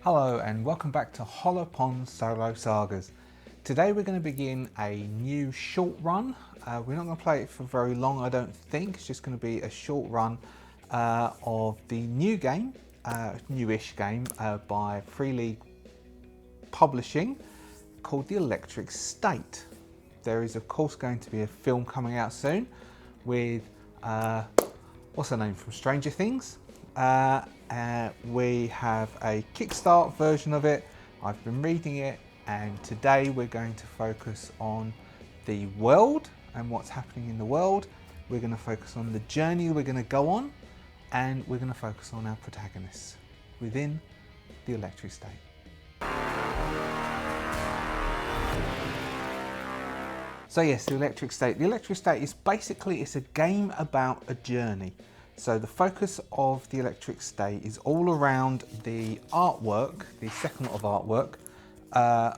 Hello and welcome back to Hollow Pond Solo Sagas. Today we're going to begin a new short run. We're not going to play it for very long, I don't think. It's just going to be a short run of the new game, newish game by Free League Publishing called The Electric State. There is of course going to be a film coming out soon with, what's her name from Stranger Things? We have a Kickstart version of it. I've been reading it, and today we're going to focus on the world and what's happening in the world. We're going to focus on the journey we're going to go on, and we're going to focus on our protagonists within the Electric State. So yes, the Electric State. The Electric State is basically, it's a game about a journey. So the focus of the Electric State is all around the artwork, the second lot of artwork,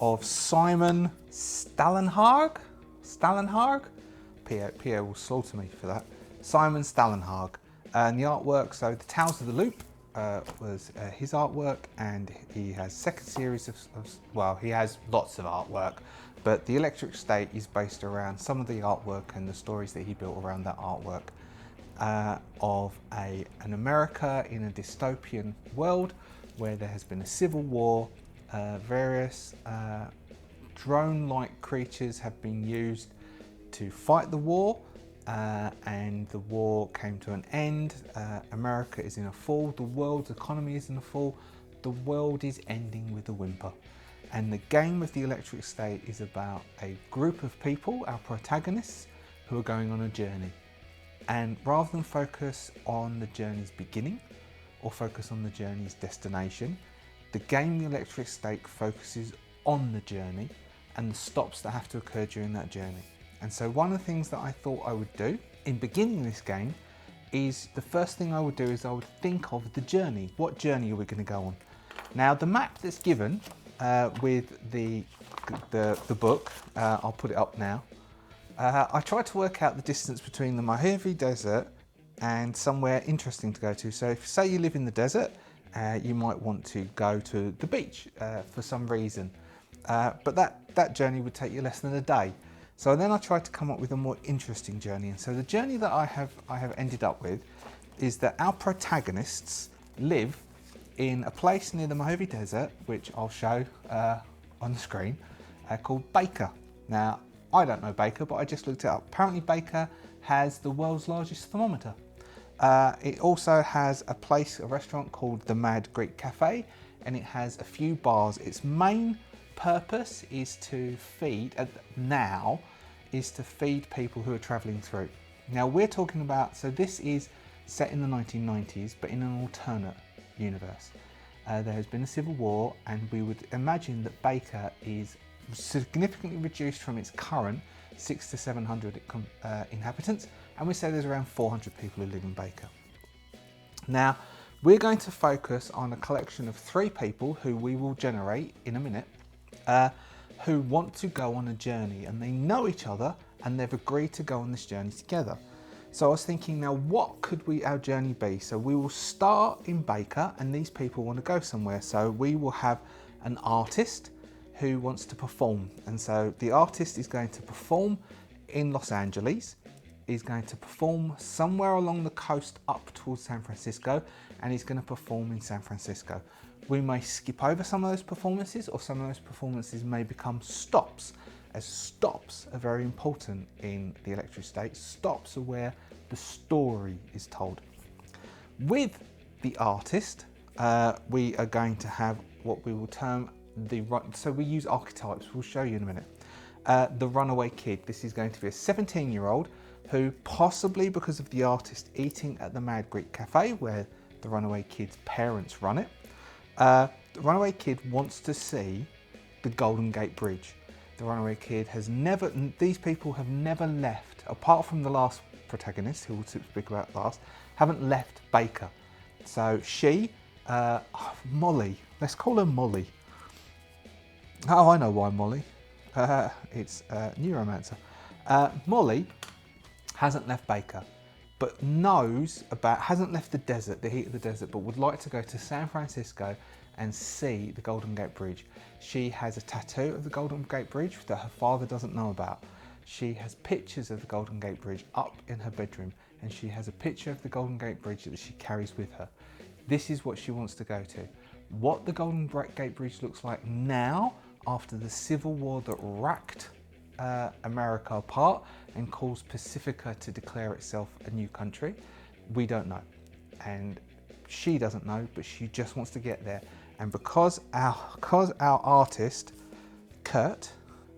of Simon Stålenhag. Pierre will slaughter me for that. Simon Stålenhag. And the artwork, so the Tales of the Loop was his artwork, and he has second series well, he has lots of artwork, but the Electric State is based around some of the artwork and the stories that he built around that artwork of an America in a dystopian world where there has been a civil war. Various drone-like creatures have been used to fight the war, and the war came to an end. America is in a fall, the world's economy is in a fall, the world is ending with a whimper. And the game of the Electric State is about a group of people, our protagonists, who are going on a journey. And rather than focus on the journey's beginning or focus on the journey's destination, the game The Electric State focuses on the journey and the stops that have to occur during that journey. And so one of the things that I thought I would do in beginning this game is, the first thing I would do is I would think of the journey. What journey are we going to go on? Now the map that's given with the book, I'll put it up now. I tried to work out the distance between the Mojave Desert and somewhere interesting to go to. So if say you live in the desert, you might want to go to the beach for some reason. But that journey would take you less than a day. So then I tried to come up with a more interesting journey. And so the journey that I have ended up with is that our protagonists live in a place near the Mojave Desert, which I'll show on the screen, called Baker. Now, I don't know Baker, but I just looked it up. Apparently Baker has the world's largest thermometer. It also has a restaurant called the Mad Greek Cafe, and it has a few bars. Its main purpose is to feed, people who are traveling through. Now we're talking about, so this is set in the 1990s, but in an alternate universe. There has been a civil war, and we would imagine that Baker is significantly reduced from its current 600 to 700 inhabitants, and we say there's around 400 people who live in Baker. Now we're going to focus on a collection of 3 people who we will generate in a minute, who want to go on a journey, and they know each other and they've agreed to go on this journey together. So I was thinking, now what could our journey be? So we will start in Baker, and these people want to go somewhere. So we will have an artist who wants to perform. And so the artist is going to perform in Los Angeles, is going to perform somewhere along the coast up towards San Francisco, and he's going to perform in San Francisco. We may skip over some of those performances, or some of those performances may become stops, as stops are very important in the Electric State. Stops are where the story is told. With the artist, we are going to have what we will term so we use archetypes, we'll show you in a minute. The runaway kid. This is going to be a 17-year-old who, possibly because of the artist eating at the Mad Greek Cafe, where the runaway kid's parents run it, the runaway kid wants to see the Golden Gate Bridge. The runaway kid these people have never left, apart from the last protagonist, who we'll speak about last, haven't left Baker. So she, Molly, let's call her Molly. Oh, I know why Molly. It's Neuromancer. Molly hasn't left Baker, but hasn't left the desert, the heat of the desert, but would like to go to San Francisco and see the Golden Gate Bridge. She has a tattoo of the Golden Gate Bridge that her father doesn't know about. She has pictures of the Golden Gate Bridge up in her bedroom, and she has a picture of the Golden Gate Bridge that she carries with her. This is what she wants to go to. What the Golden Gate Bridge looks like now, after the Civil War that racked America apart and caused Pacifica to declare itself a new country, we don't know. And she doesn't know, but she just wants to get there. And because our artist, Kurt,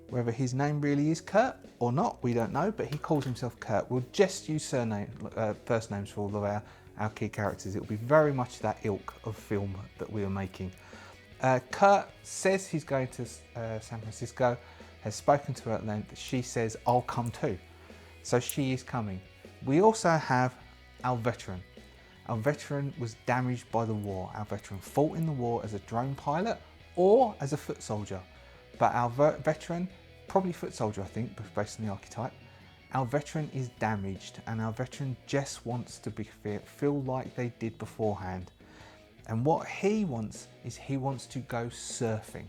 whether his name really is Kurt or not, we don't know, but he calls himself Kurt. We'll just use first names for all of our key characters. It will be very much that ilk of film that we are making. Kurt says he's going to San Francisco, has spoken to her at length. She says, I'll come too. So she is coming. We also have our veteran. Our veteran was damaged by the war. Our veteran fought in the war as a drone pilot or as a foot soldier. But our veteran, probably foot soldier I think, based on the archetype, our veteran is damaged, and our veteran just wants to feel like they did beforehand. And what he wants is he wants to go surfing.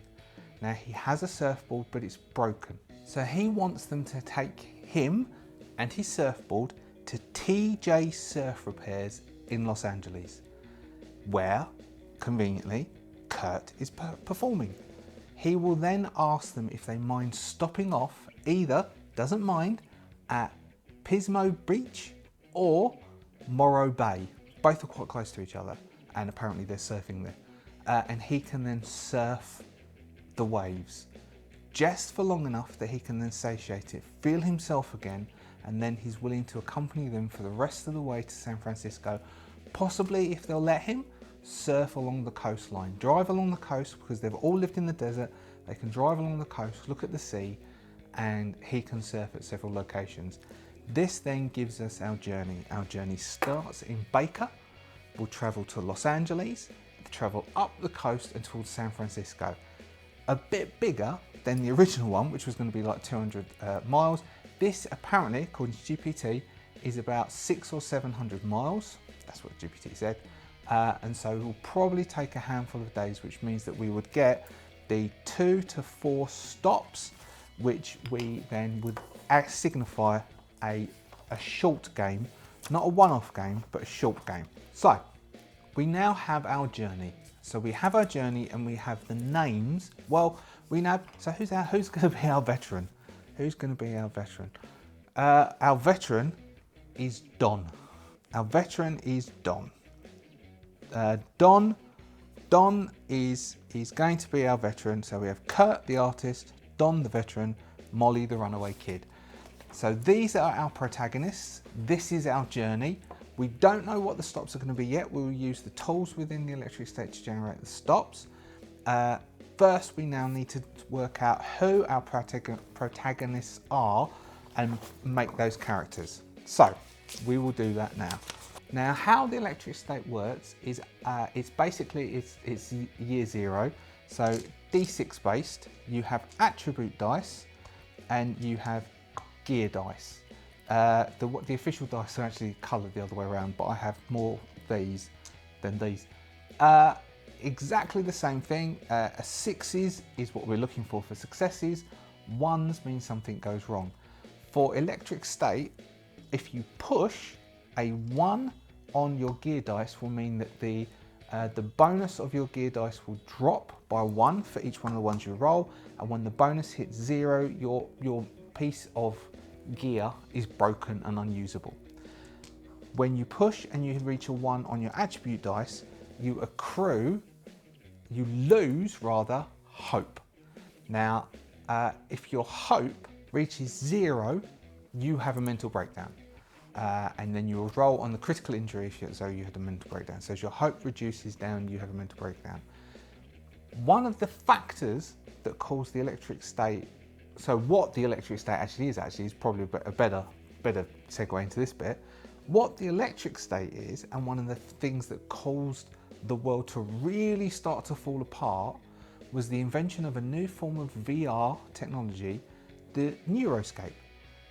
Now he has a surfboard, but it's broken. So he wants them to take him and his surfboard to TJ Surf Repairs in Los Angeles, where, conveniently, Kurt is performing. He will then ask them if they mind stopping off, either, doesn't mind, at Pismo Beach or Morro Bay. Both are quite close to each other, and apparently they're surfing there. And he can then surf the waves, just for long enough that he can then satiate it, feel himself again, and then he's willing to accompany them for the rest of the way to San Francisco, possibly, if they'll let him, surf along the coastline, drive along the coast, because they've all lived in the desert. They can drive along the coast, look at the sea, and he can surf at several locations. This then gives us our journey. Our journey starts in Baker. We'll travel to Los Angeles, travel up the coast and towards San Francisco. A bit bigger than the original one, which was going to be like 200 miles. This apparently, according to GPT, is about 600 or 700 miles. That's what GPT said. And so it will probably take a handful of days, which means that we would get the 2 to 4 stops, which we then would signify a short game, not a one-off game, but a short game. So we now have our journey. So we have our journey and we have the names. Well, we know, so who's going to be our veteran? Who's going to be our veteran? Our veteran is Don. Our veteran is Don. Don is going to be our veteran. So we have Kurt, the artist, Don, the veteran, Molly, the runaway kid. So these are our protagonists. This is our journey. We don't know what the stops are going to be yet. We will use the tools within the electric state to generate the stops. First, we now need to work out who our protagonists are and make those characters. So we will do that now. Now, how the electric state works is it's basically year 0. So D6 based. You have attribute dice and you have gear dice. The official dice are actually coloured the other way around, but I have more these than these. Exactly the same thing. A 6s is what we're looking for successes. 1s means something goes wrong. For electric state, if you push, a 1 on your gear dice will mean that the bonus of your gear dice will drop by 1 for each one of the ones you roll, and when the bonus hits 0, your piece of gear is broken and unusable. When you push and you reach a 1 on your attribute dice, you lose hope. Now, if your hope reaches 0, you have a mental breakdown. And then you'll roll on the critical injury so you had a mental breakdown. So as your hope reduces down, you have a mental breakdown. One of the factors that cause the electric state, so what the electric state actually is probably a better segue into this bit. What the electric state is, and one of the things that caused the world to really start to fall apart, was the invention of a new form of VR technology, the neuroscape,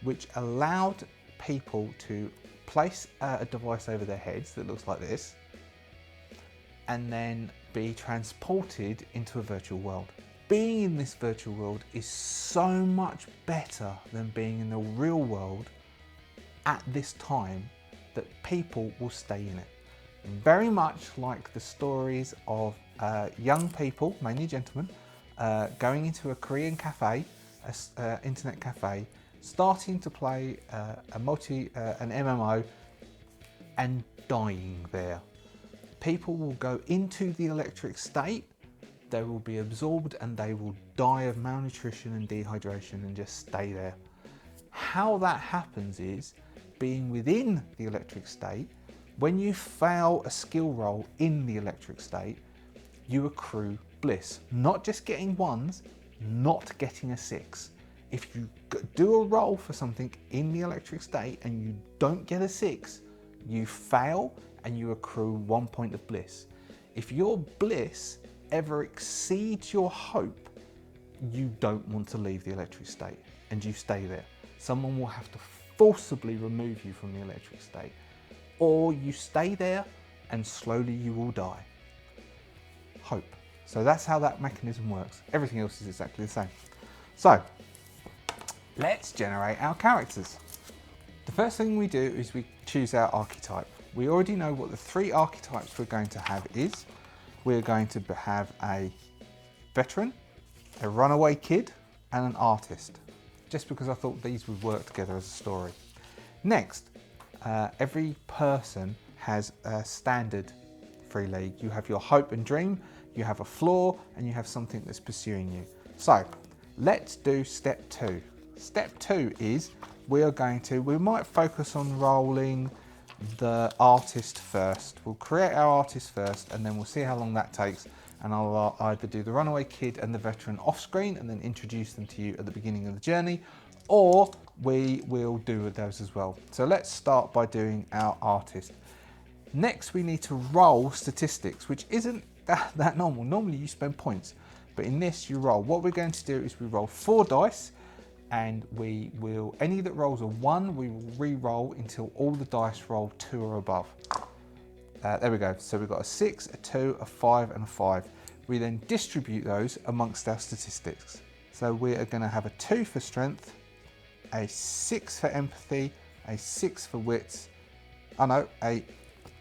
which allowed people to place a device over their heads that looks like this, and then be transported into a virtual world. Being in this virtual world is so much better than being in the real world at this time that people will stay in it. Very much like the stories of young people, mainly gentlemen, going into a Korean cafe, an internet cafe, starting to play an MMO and dying there. People will go into the electric state, they will be absorbed and they will die of malnutrition and dehydration and just stay there. How that happens is, being within the electric state, when you fail a skill roll in the electric state, you accrue bliss. Not just getting ones, not getting a 6. If you do a roll for something in the electric state and you don't get a 6, you fail and you accrue 1 point of bliss. If your bliss ever exceeds your hope, you don't want to leave the electric state and you stay there. Someone will have to forcibly remove you from the electric state, or you stay there and slowly you will die. Hope. So that's how that mechanism works. Everything else is exactly the same. So let's generate our characters. The first thing we do is we choose our archetype. We already know what the 3 archetypes we're going to have is. We're going to have a veteran, a runaway kid, and an artist, just because I thought these would work together as a story. Next, every person has a standard free league. You have your hope and dream, you have a flaw, and you have something that's pursuing you. So let's do step 2. Step 2 is we might focus on rolling the artist first. We'll create our artist first and then we'll see how long that takes, and I'll either do the runaway kid and the veteran off screen and then introduce them to you at the beginning of the journey, or we will do those as well. So let's start by doing our artist. Next we need to roll statistics, which isn't that normal. Normally you spend points, but in this you roll. What we're going to do is we roll 4 dice, and we will, any that rolls a 1, we will re-roll until all the dice roll 2 or above. There we go. So we've got a 6, a 2, a 5, and a 5. We then distribute those amongst our statistics. So we are going to have a 2 for strength, a 6 for empathy, a 6 for wits, a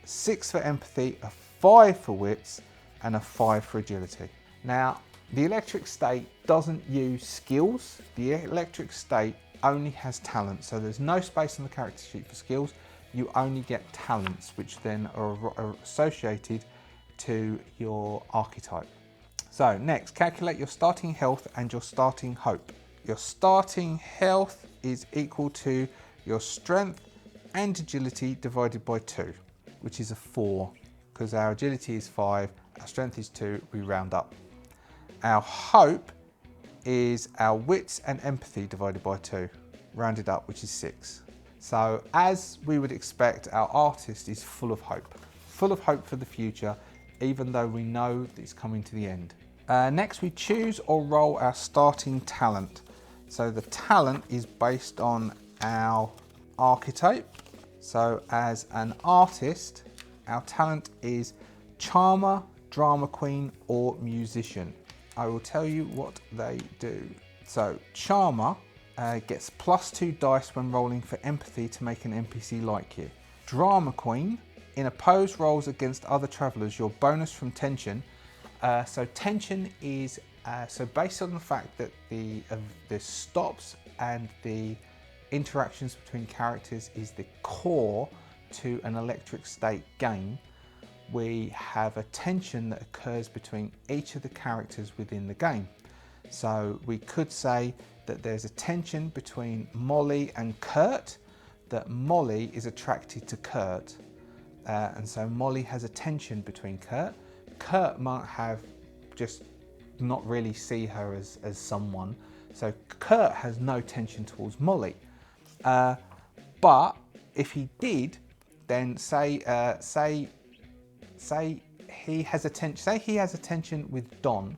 6 for empathy, a 5 for wits, and a 5 for agility. Now, the electric state doesn't use skills. The electric state only has talent. So there's no space on the character sheet for skills. You only get talents, which then are associated to your archetype. So next, calculate your starting health and your starting hope. Your starting health is equal to your strength and agility divided by 2, which is a 4, because our agility is 5, our strength is 2, we round up. Our hope is our wits and empathy divided by 2, rounded up, which is 6. So as we would expect, our artist is full of hope for the future, even though we know that it's coming to the end. Next, we choose or roll our starting talent. So the talent is based on our archetype. So as an artist, our talent is charmer, drama queen, or musician. I will tell you what they do. So charmer gets +2 dice when rolling for empathy to make an NPC like you. Drama queen, in opposed rolls against other travellers, your bonus from tension. So tension is so based on the fact that the stops and the interactions between characters is the core to an electric state game. We have a tension that occurs between each of the characters within the game. So we could say that there's a tension between Molly and Kurt, that Molly is attracted to Kurt. And so Molly has a tension between Kurt. Kurt might have just not really see her as someone. So Kurt has no tension towards Molly. But if he did, then say he has a tension with Don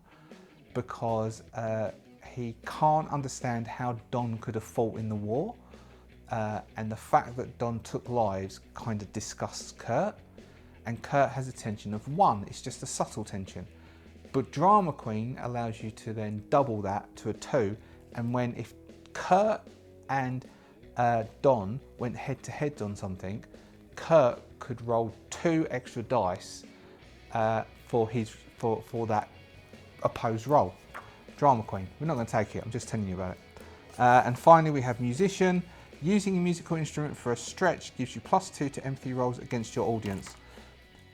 because he can't understand how Don could have fought in the war, and the fact that Don took lives kind of disgusts Kurt, and Kurt has a tension of 1. It's just a subtle tension. But Drama Queen allows you to then double that to a 2, and if Kurt and Don went head to head on something, Kurt could roll 2 extra dice for that opposed roll. Drama Queen. We're not going to take it, I'm just telling you about it. And finally we have Musician. Using a musical instrument for a stretch gives you +2 to empathy rolls against your audience.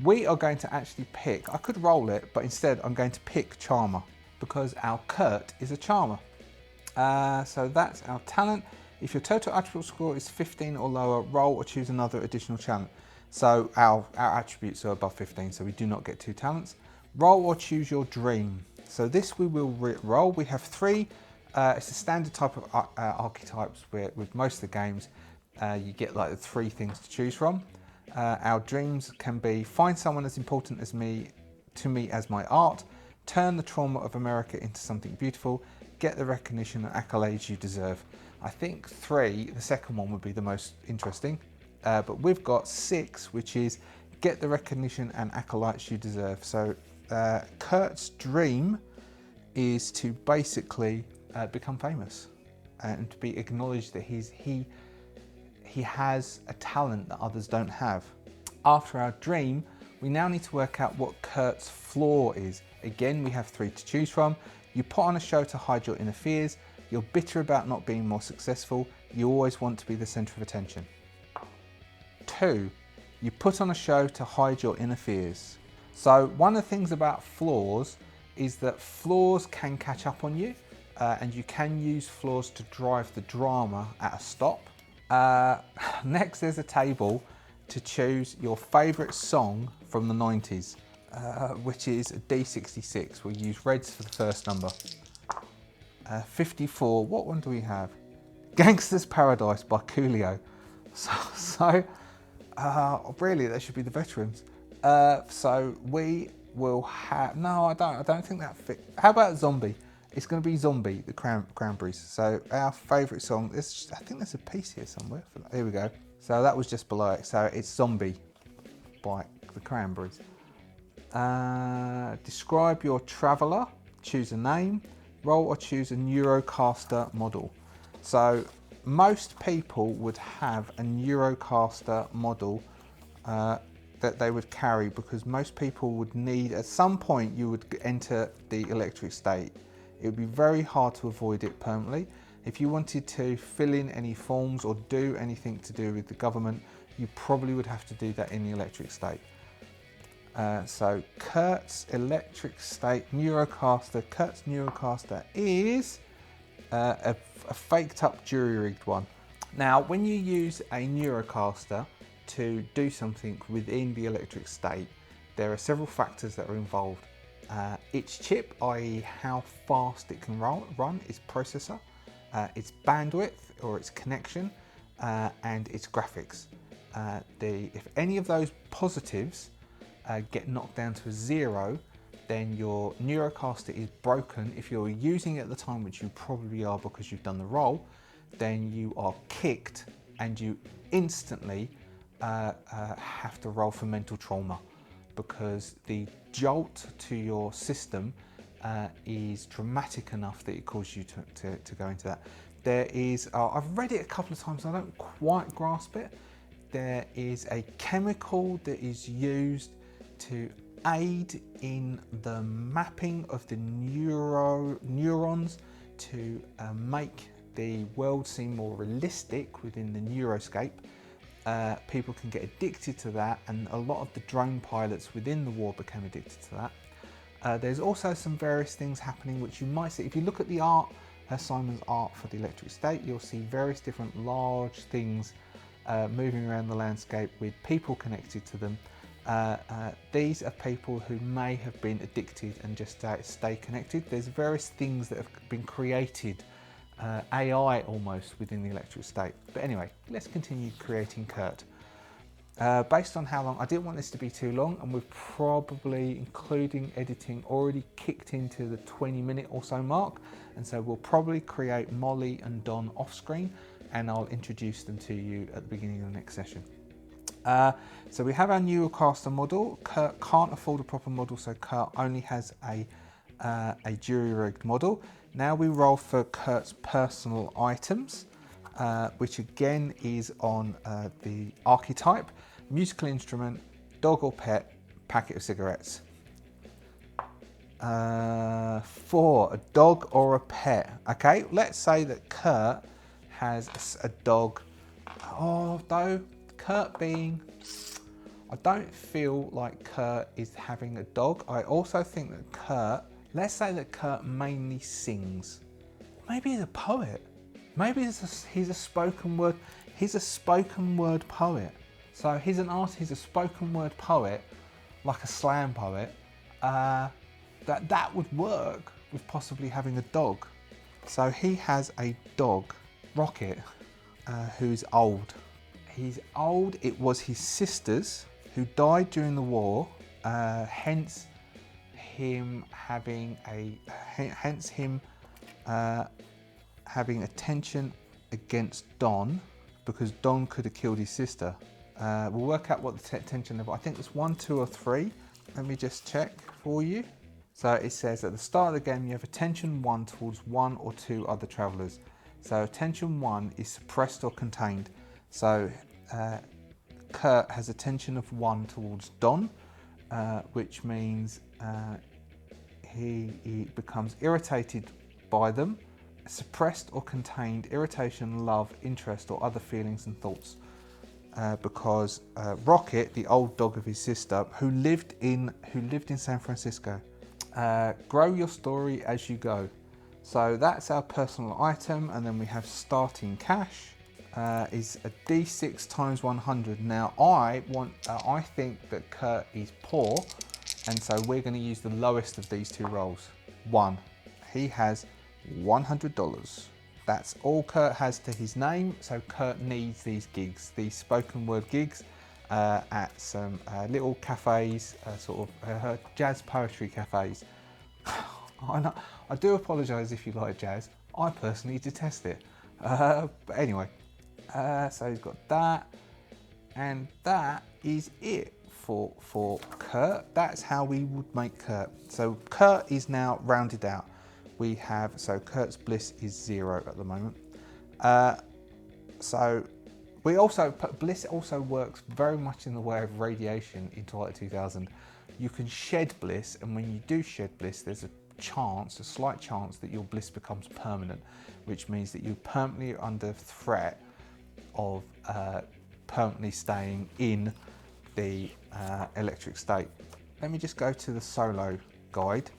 We are going to actually pick, I could roll it, but instead I'm going to pick Charmer because our Kurt is a Charmer. So that's our talent. If your total attribute score is 15 or lower, roll or choose another additional talent. So our attributes are above 15, so we do not get 2 talents. Roll or choose your dream. So this we will roll. We have 3. It's a standard type of archetypes where with most of the games you get like the 3 things to choose from. Our dreams can be find someone as important as to me as my art, turn the trauma of America into something beautiful, get the recognition and accolades you deserve. I think 3, the second one would be the most interesting, but we've got 6, which is get the recognition and accolades you deserve. So Kurt's dream is to basically become famous and to be acknowledged that he has a talent that others don't have. After our dream, we now need to work out what Kurt's flaw is. Again, we have 3 to choose from. You put on a show to hide your inner fears. You're bitter about not being more successful. You always want to be the center of attention. 2, you put on a show to hide your inner fears. So one of the things about flaws is that flaws can catch up on you, and you can use flaws to drive the drama at a stop. Next, there's a table to choose your favourite song from the 90s, which is a D66. We'll use reds for the first number. 54, what one do we have? Gangster's Paradise by Coolio. So really, they should be the veterans. So we will have, no, I don't think that fit. How about Zombie? It's going to be Zombie, the Cranberries. So our favourite song, I think there's a piece here somewhere. Here we go. So that was just below it. So it's Zombie by the Cranberries. Describe your traveller, choose a name, roll or choose a Neurocaster model. So most people would have a Neurocaster model that they would carry because most people would need, at some point you would enter the electric state. It would be very hard to avoid it permanently. If you wanted to fill in any forms or do anything to do with the government, you probably would have to do that in the electric state. So Kurt's electric state Neurocaster, Kurt's Neurocaster is a faked up jury rigged one. Now, when you use a Neurocaster to do something within the electric state, there are several factors that are involved. Its chip, i.e. how fast it can run, its processor, its bandwidth or its connection, and its graphics. If any of those positives get knocked down to a 0, then your Neurocaster is broken. If you're using it at the time, which you probably are because you've done the roll, then you are kicked and you instantly have to roll for mental trauma, because the jolt to your system is dramatic enough that it causes you to go into that. There is, I've read it a couple of times, I don't quite grasp it. There is a chemical that is used to aid in the mapping of the neurons to make the world seem more realistic within the neuroscape. People can get addicted to that, and a lot of the drone pilots within the war became addicted to that. There's also some various things happening which you might see. If you look at the art, Simon's art for the electric state, you'll see various different large things moving around the landscape with people connected to them. These are people who may have been addicted and just stay connected. There's various things that have been created, AI almost, within the electric state. But anyway, let's continue creating Kurt. Based on how long, I didn't want this to be too long, and we've probably, including editing, already kicked into the 20-minute or so mark, and so we'll probably create Molly and Don off screen. and I'll introduce them to you at the beginning of the next session. So we have our new caster model. Kurt can't afford a proper model, so Kurt only has a jury-rigged model. Now we roll for Kurt's personal items, which again is on the archetype, musical instrument, dog or pet, packet of cigarettes. 4, a dog or a pet. Okay, let's say that Kurt has a dog. Oh, though, Kurt being, I don't feel like Kurt is having a dog. I also think that Kurt, let's say that Kurt mainly sings. Maybe he's a poet. Maybe he's a spoken word. He's a spoken word poet. So he's an artist. He's a spoken word poet, like a slam poet. That would work with possibly having a dog. So he has a dog, Rocket, who's old. He's old. It was his sisters who died during the war, hence him having having a tension against Don, because Don could have killed his sister. We'll work out what the tension level. I think it's 1, 2, or 3. Let me just check for you. So it says at the start of the game you have a tension 1 towards 1 or 2 other travellers. So tension 1 is suppressed or contained. So Kurt has a tension of 1 towards Don, which means he becomes irritated by them. Suppressed or contained irritation, love, interest, or other feelings and thoughts. Because Rocket, the old dog of his sister, who lived in San Francisco. Grow your story as you go. So that's our personal item, and then we have starting cash is a D6 times 100. Now I think that Kurt is poor, and so we're going to use the lowest of these two rolls. 1. He has $100. That's all Kurt has to his name, so Kurt needs these gigs, these spoken word gigs at some little cafes, sort of jazz poetry cafes. I do apologise if you like jazz. I personally detest it. But anyway, so he's got that, and that is it for Kurt. That's how we would make Kurt. So Kurt is now rounded out. We have, so Kurt's bliss is 0 at the moment. So we also, bliss also works very much in the way of radiation in Twilight 2000. You can shed bliss, and when you do shed bliss, there's a slight chance that your bliss becomes permanent, which means that you're permanently under threat of permanently staying in the electric state. Let me just go to the solo guide.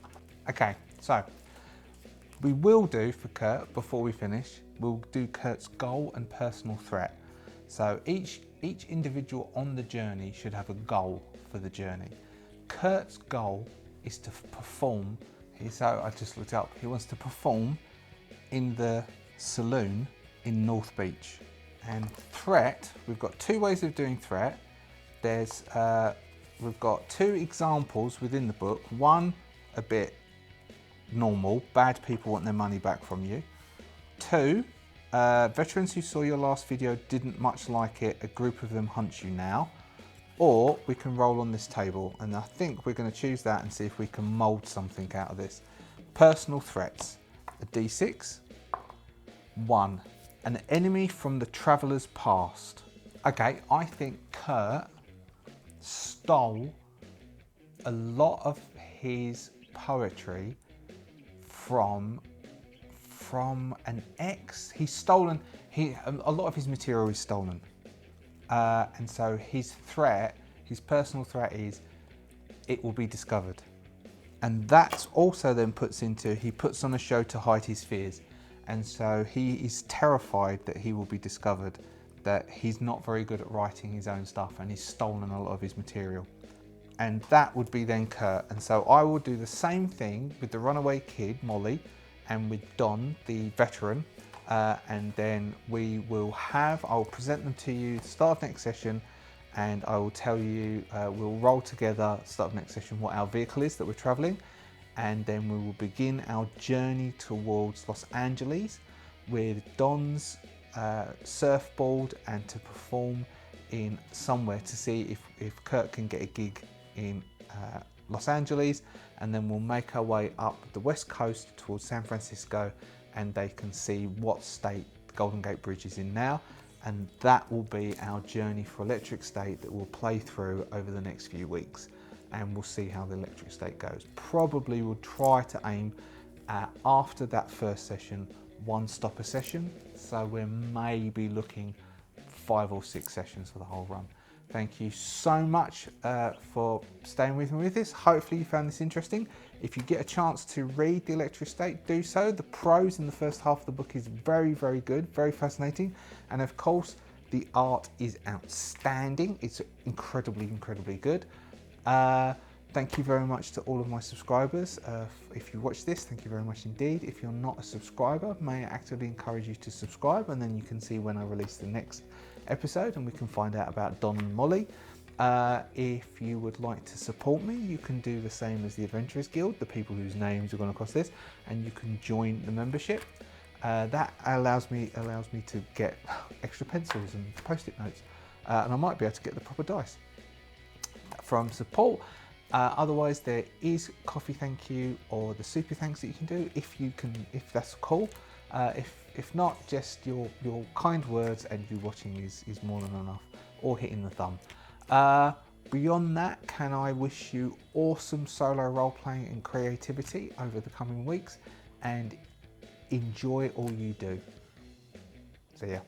Okay, so we will do for Kurt, before we finish, we'll do Kurt's goal and personal threat. So each individual on the journey should have a goal for the journey. Kurt's goal is to perform, so I just looked up, he wants to perform in the saloon in North Beach. And threat, we've got 2 ways of doing threat. We've got 2 examples within the book. One, a bit normal, bad people want their money back from you. 2, veterans who saw your last video didn't much like it, a group of them hunt you now. Or we can roll on this table, and I think we're going to choose that and see if we can mould something out of this. Personal threats, a D6. 1, an enemy from the traveller's past. Okay, I think Kurt stole a lot of his poetry from an ex. He's stolen, a lot of his material is stolen. And so his threat, his personal threat is, it will be discovered. And that also then puts into, he puts on a show to hide his fears. And so he is terrified that he will be discovered, that he's not very good at writing his own stuff and he's stolen a lot of his material. And that would be then Kurt. And so I will do the same thing with the runaway kid, Molly, and with Don, the veteran. And then we will have, I'll present them to you start of next session, and I will tell you, we'll roll together start of next session what our vehicle is that we're traveling, and then we will begin our journey towards Los Angeles with Don's surfboard and to perform in somewhere to see if Kurt can get a gig in Los Angeles, and then we'll make our way up the west coast towards San Francisco, and they can see what state the Golden Gate Bridge is in now, and that will be our journey for Electric State that we'll play through over the next few weeks, and we'll see how the Electric State goes. Probably we'll try to aim at, after that first session, one stopper session, so we're maybe looking 5 or 6 sessions for the whole run. Thank you so much for staying with me with this. Hopefully you found this interesting. If you get a chance to read The Electric State, do so. The prose in the first half of the book is very, very good, very fascinating. And of course, the art is outstanding. It's incredibly, incredibly good. Thank you very much to all of my subscribers. If you watch this, thank you very much indeed. If you're not a subscriber, may I actively encourage you to subscribe, and then you can see when I release the next episode and we can find out about Don and Molly. If you would like to support me, you can do the same as the Adventurers Guild, the people whose names are going across this, and you can join the membership. That allows me to get extra pencils and post-it notes, and I might be able to get the proper dice from support. Otherwise, there is coffee thank you or the super thanks that you can do if that's cool. If not, just your kind words and you watching is more than enough, or hitting the thumb. Beyond that, can I wish you awesome solo role-playing and creativity over the coming weeks, and enjoy all you do. See ya.